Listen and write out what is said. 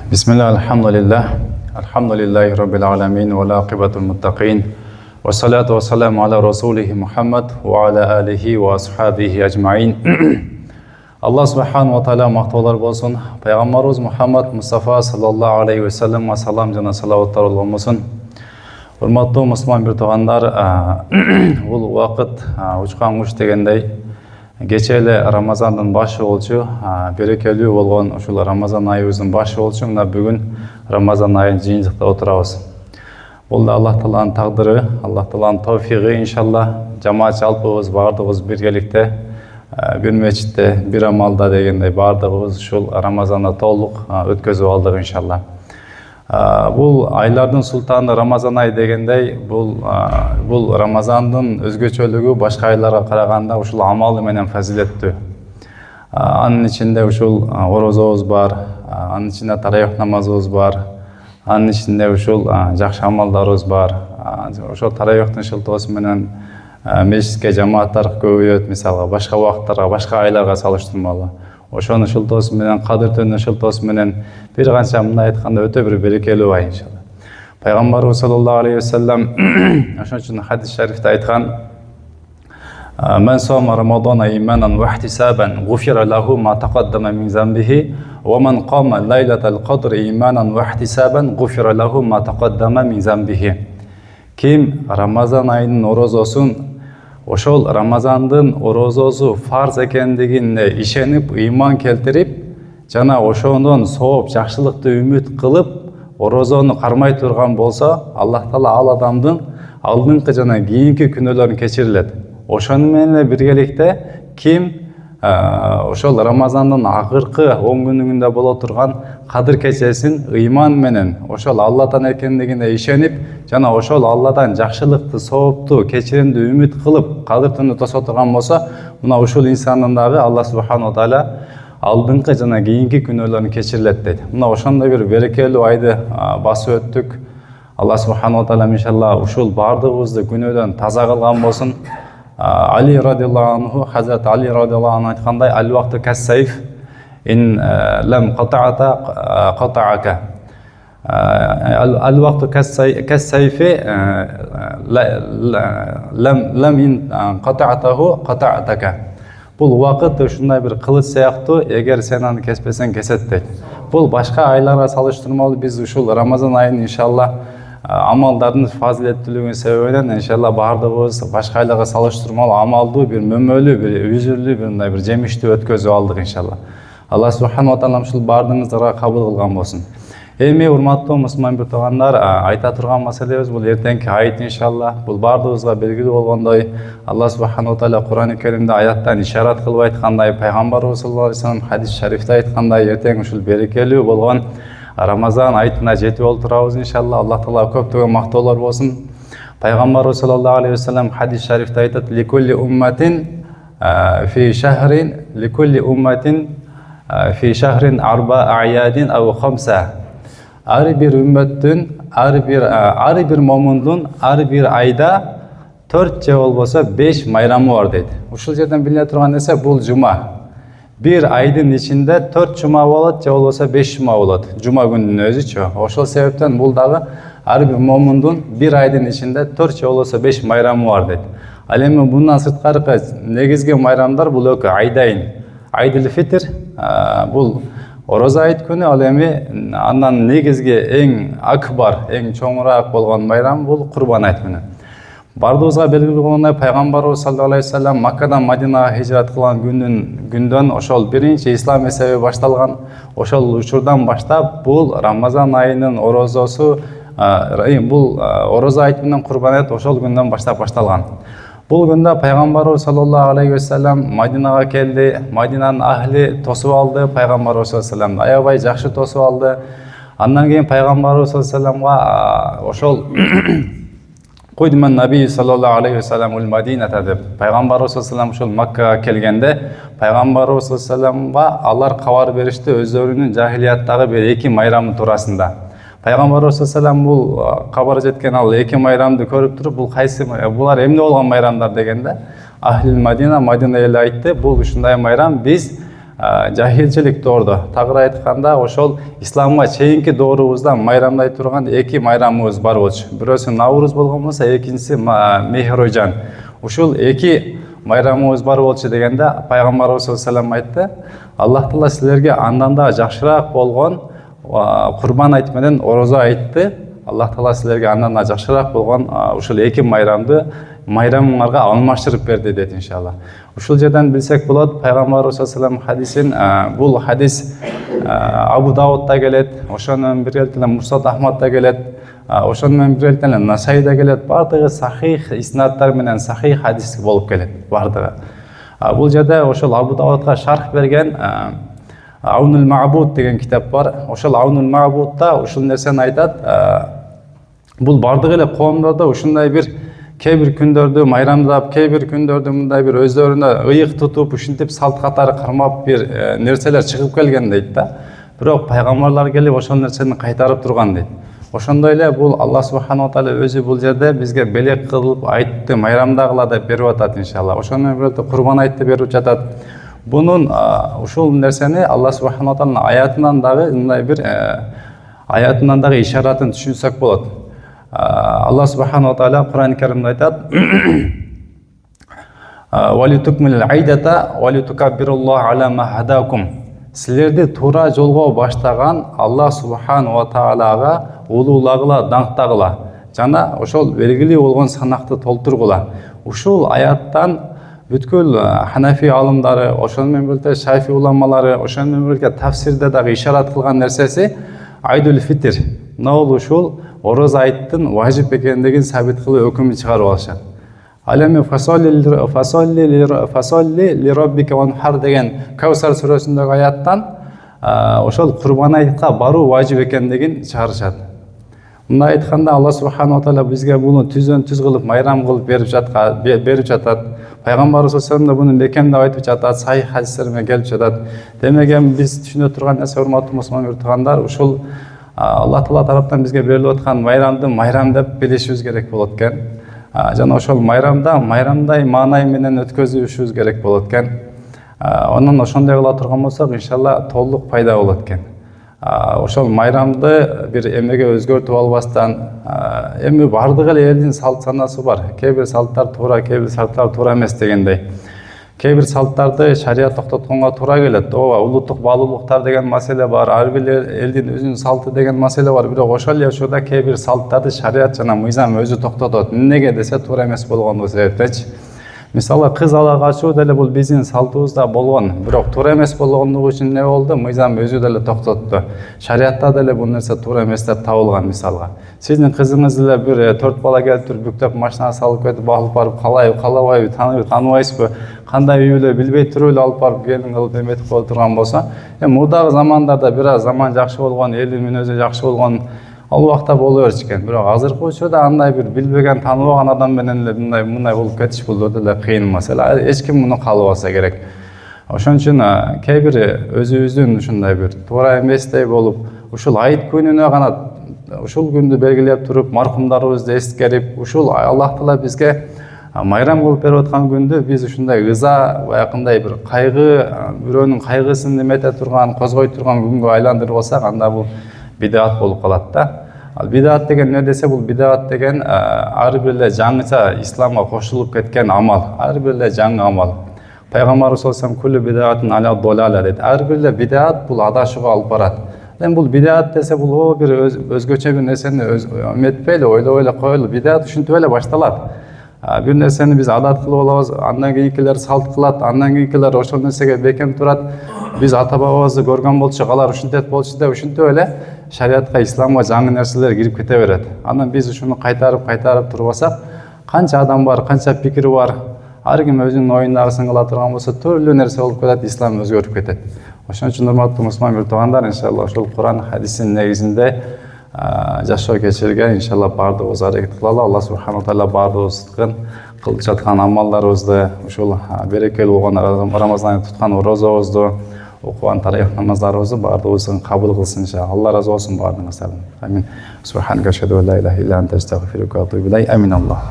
Bismillah, alhamdulillahi rabbil alamin, wa la aqibatul muttaqin, wa salatu wa salamu ala rasulihi Muhammad wa ala alihi wa ashabihi ajma'in. Allah subhanahu wa ta'ala maqtovlar bolsun. Peygamberimiz Muhammad Mustafa sallallahu aleyhi ve sellem ve salam jana salavatlar olsun. Hurmattуу musulман bir toğanlar, бұл вакыт учкан куш дегендей кече эле Рамазандын башы болчу, берекелүү болгон ушул Рамазан айыбыздын башы болчу. Мына бүгүн Рамазан айын жыйынтыкта отурабыз. Бул да Аллах Тааланын тагдыры, Аллах Тааланын товфиги, иншалла. Жамаат жалпыбыз бардыгыбыз биргеликте, бир мечитте, бир амалда дегендей бардыгыбыз ушул Рамазанда толук өткөзүп алдык, иншалла. Бул айлардын султаны Рамазан ай дегендей, бул Рамазандын өзгөчөлүгү башка айларга караганда ушул амалы менен фазилеттүү. Анын ичинде ушул орозобуз бар, анын ичинде тарайык намазыбыз бар, анын ичинде ушул жакшы амалдарыбыз бар. Ошол тарайыктын шылтоосу менен мечитке жамааттар көбөйөт, мисалга башка убакыттарга, башка айларга салыштырмалуу. Ошонун шылтоосу менен, кадыр түнүнүн шылтоосу менен бир канча мындай айтканда өтө бир берекелүү ай, иншалла. Пайгамбарыбыз саллаллаху алейхи ва саллям ошон үчүн хадис шарифте айткан: "Мен сома Рамадана иманан ва ихтисабан, гуфира лаху ма тaqaddama min zambihi, wa man qama laylatal qadri imanan ва ихтисабан, гуфира лаху ма taqaddama min zambihi." Ким Рамазан айынын орозосун, ошол Рамазандын орозосу фарз экендигине ишенип, ыйман келтирип, жана ошондон сооп, жакшылыкты үмүт кылып, орозону кармай турган болсо, Аллах Таала ал адамдын алдыңкы жана кийинки күнөөлөрүн кечирилет. Ошону менен биргеликте ким ошол Рамазандын акыркы 10 күнүндө боло турган кадыр кечесин ыйман менен ошол Алладан экендигине ишенип, жана ошол Алладан жакшылыкты, соопту, кечиримди үмүт кылып, кадыр түнү тосо турган болсо, мына ушул инсандын дагы Алла субханаху таала алдыңкы жана кийинки күнөөлөрүн кечирилет дейт. Мына ошондой бир берекелүү айды басып өттүк. Алла субханаху таала иншалла ушул бардыгыбызды күнөөдөн таза кылган болсун. Али радиаллаху анху, Хазрат Али радиаллаху анху айткандай: "Ал вакту кас-сайф, ин лам ката'ата катa'ака." Ал вакту кас-сайфи, лам ин катa'атаху катa'атака. Бул вакыт ушундай бир кылыч сыяктуу, эгер сен аны кеспесең кесет дейт. Бул башка айларга салыштырмалуу биз ушул Рамазан айын иншалла амалдардын фазилеттүүлүгүнүн себебинен иншалла бардыгыбыз башка айларга салыштырмалуу амалдуу, бир мөмөлүү, бир үзүрлүү, бир мындай бир жемиштүү өткөзүп алдык, иншалла. Алла субханаху таала ушул бардыгыңыздарга кабыл кылган болсун. Эми урматтуу мусулман бир туугандар, айта турган маселебиз бул эртеңки айт, иншалла. Бул бардыгыбызга белгилүү болгондой, Алла субханаху таала Кур'ан-ы Керимде аяттан ишарат кылып айткандай, пайгамбарыбыз саллаллаху алейхи ва саллям хадис шарифте айткандай, эртең ушул берекелүү болгон Рамазан айтына жетип олтурабыз, иншалла. Аллах Таала көптөгөн мактоолор болсун. Пайгамбарыбыз саллаллаху алейхи ва саллям хадис шарифте айтат: "Ликулли умматин фи шахрин, ликулли умматин фи шахрин арба аядин ау хамса." Ар бир үммөттүн, ар бир момундун ар бир айда 4 же болбосо 5 майрамы бар дейт. Ушул жерден билине турган нерсе бул жума. Bir айдын ичинде 4 жума болот, же болбосо 5 жума болот. Жума күнүнүн өзүчү. Ошол себептен бул дагы ар бир момундун bir айдын ичинде 4 же болбосо 5 майрамы бар дейт. Ал эми мындан сырткары негизги майрамдар бул экөө: айдайын, Айдыл фитр, бул ороза айт күнү. Ал эми андан негизги эң акбар, эң чоңураак болгон майрам бул Курбан айт күнү. Бардыгыбызга белгилүү болгондой, пайгамбарыбыз саллаллаху алейхи ва саллям Маккадан Мадинага хижрат кылган күндөн ошол биринчи ислам мезhebi башталган. Ошол учурдан баштап бул Рамазан айынын орозосу, бул ороза айт менен Курбан айт ошол күндөн баштап башталган. Бул күндө пайгамбарыбыз саллаллаху алейхи ва саллям Мадинага келди. Мадинанын ахли тосуп алды, пайгамбарыбыз саллаллаху алейхи ва саллямды аябай жакшы тосуп алды. Андан кийин пайгамбарыбыз саллаллаху алейхи ва саллямга ошол "Кудман наби саллаллаху алейхи ва саллям ул Мадината" деп пайгамбарыбыз саллаллаху алейхи ва саллям ошол Маккага келгенде, пайгамбарыбыз саллаллаху алейхи ва саллямга алар кабар беришти өзлөрүнүн жахилияттагы бир эки майрамы туурасында. Пайгамбарыбыз саллаллаху алейхи ва саллям бул кабар жеткен ал эки майрамды көрүп туруп, бул кайсы, булар эмне болгон майрамдар дегенде, Ахлил Мадина, Мадина эли айтты: "Бул ушундай майрам, биз жахилчилик доордо, тагыраак айтканда ошол исламга чейинки доорубузда майрамдай турган эки майрамыбыз бар болчу. Бирөөсү Навруз болгон болсо, экинчиси Мехрожан. Ушул эки майрамыбыз бар болчу дегенде пайгамбарыбыз саллаллаху алейхи ва саллям айтты: Аллах Таала силерге андан да жакшыраак болгон курбан айт менен орозо айтты. Аллах Таала силерге андан да жакшыраак болгон ушул эки майрамды майрамыңарга алмаштырып берди дейт иншалла. Ушул жерден билсек болот, пайгамбарыбыз саллаллаху алейхи ва саллям бул хадис Абу Даудда келет, ошону менен бирге Мурсат Ахмадда келет, ошону менен бирге Насайда келет. Бардыгы сахих иснаттар менен сахих хадис болуп келет бардыгы. Бул жерде ошол Абу Даудга шарх берген Аунул Ма'буд деген китап бар. Ошол Аунул Ма'будда ушул нерсени айтат. Бул бардыгы эле коомдордо ушундай бир кээ бир күндөрдү майрамдап, кээ бир күндөрдү мындай бир өздөрүнө ыйык тутуп, ушинтип салт катары кармап бир нерселер чыгып келген дейт да. Бирок пайгамбарлар келип ошол нерсени кайтарып турган дейт. Ошондой эле бул Аллах субхана ва таала өзү бул жерде бизге белек кылып айтты, майрамдагыла деп берип атат иншалла. Ошону менен бирге курбан айтты берип жатат. Бунун ушул нерсени Аллах субхана ва тааланын аятынан дагы мындай бир аятынан дагы ишаратын түшүнсөк болот. Аллах субхана ва таала Кур'ан-ы Каримде айтат: "Валитукмил айдата валитукаббируллаха ала ма хадакум". Силерди туура жолго баштаган Аллах субхана ва таалага улуулагыла, даңктагыла жана ошол белгилүү болгон санакты толтургула. Ушул аяттан бүткүл Ханафи алымдары, ошону менен бирге Шафи уламалары, ошону менен бирге тафсирде дагы ишарат кылган нерсеси Айдул Фитр. Нол ушул ороза айттын важип экендигин сабит кылып өкүм чыгарып алышат. Алеми фасолли ли роббика ванхар деген Каусар сүрөсүндөгү аяттан ошол курбан айтка баруу важип экендигин чыгарышат. Мындай айтканда Аллах субхана ва таала бизге буну түздөн түз кылып майрам кылып берип жатат. Пайгамбарыбыз саллаллаху алейхи ва саллям да буну бекемдеп айтып жатат, сахих хадистер менен келип жатат. Демек биз түшүнө турган нерсе, урматтуу мусулман туугандар, ушул Аллах Таала тараптан бизге берилип аткан майрамды майрам деп билишибиз керек болот экен. Жана ошол майрамда майрамдай маанай менен өткөзүшүбүз керек болот экен. Онун ошондой кыла турган болсок, иншалла толук пайда болот экен. Ошол майрамды бир эмеге өзгөртүп албастан, эми бардык эле элдин салт санасы бар. Кээ бир салттар туура, кээ бир салттар туура эмес дегендей. Кээ бир салттарды шарият токтотконго туура келет. Ооба, улуттук баалуулуктар деген маселе бар, ар бир элдин өзүнүн салты деген маселе бар. Бирок ошол эле учурда кээ бир салттарды шарият жана мыйзам өзү токтотот. Эмнеге десе туура эмес болгондугу себептенчи. Мисалы кыз ала качуу деле бул биздин салтыбызда болгон, бирок туура эмес болгондугу үчүн эмне болду? Мыйзам өзү деле токтотту. Шариятта деле бул нерсе туура эмес деп табылган мисалга. Сиздин кызыңыз деле бир 4 бала келип бүктөп машинага салып кетип алып барып калабайбы, тааныбайсызбы, кандай үй бүлө билбей туруп эле алып барып келин кылып эметип кое турган болсо, мурдагы замандарда бир аз заман жакшы болгон, элдин мүнөзү жакшы болгон ал убакта боло берчү. Бирок азыркы учурда андай бир билбеген, тааныбаган адам менен эле мындай болуп кетиш бул деле кыйын маселе. Эч ким муну каалабаса керек. Ошон үчүн кээ бир өзүбүздүн ушундай бир туура эместей болуп, ушул айт күнүнө гана ушул күндү белгилеп туруп, маркумдарыбызды эскерип, ушул Аллах Таала бизге майрам кылып берип аткан күндү биз ушундай ыза, баягындай бир кайгы, бирөөнүн кайгысын эмете турган, козгой турган күнгө айландырып алсак, анда бул бидат болуп калат да. Ал бидат деген эмне десе, бул бидат деген ар бир эле жаңыча исламга кошулуп кеткен амал, ар бир эле жаңы амал. Пайгамбарыбыз саллаллаху алейхи ва саллям куллу бидатин аля долала дейт. Ар бир эле бидат бул адашууга алып барат. Эми бул бидат десе, бул бир өзгөчө бир нерсени эметпейли, ойлой эле коелу. Бидат ушинтип эле башталат. Бир нерсени биз адат кылып алабыз, андан кийинкилер салт кылат, андан кийинкилер ошол нерсеге бекем турат. Биз ата бабабызды көргөн болчу, алар ушинтет болчу деп ушинтип эле шариятка, исламга жаңы нерселер кирип кете берет. Анан биз ушуну кайтарып турбасак, канча адам бар, канча пикири бар, ар ким өзүнүн оюндагысын кыла турган болсо, түрлүү нерсе болуп кетет, ислам өзгөрүп кетет. Ошон үчүн урматтуу мусулман туугандар, иншалла ошол Кур'ан хадисинин негизинде жашоо кечирген, иншалла бардыгыбыз аракет кылалы. Аллах субхана ва таала бардыгыбыздын кылып жаткан амалдарыбызды, ушул берекелүү болгон Рамазан айын туткан орозобузду, окуган тарайх намаздарыбызды бардыгыбыздын кабыл кылсын иншалла. Алла разы болсун бардыгыңыздардан. Амин. Субханака ашхаду ан ла илаха илля анта астагфирука ва атубу илейк. Амин. Аллах.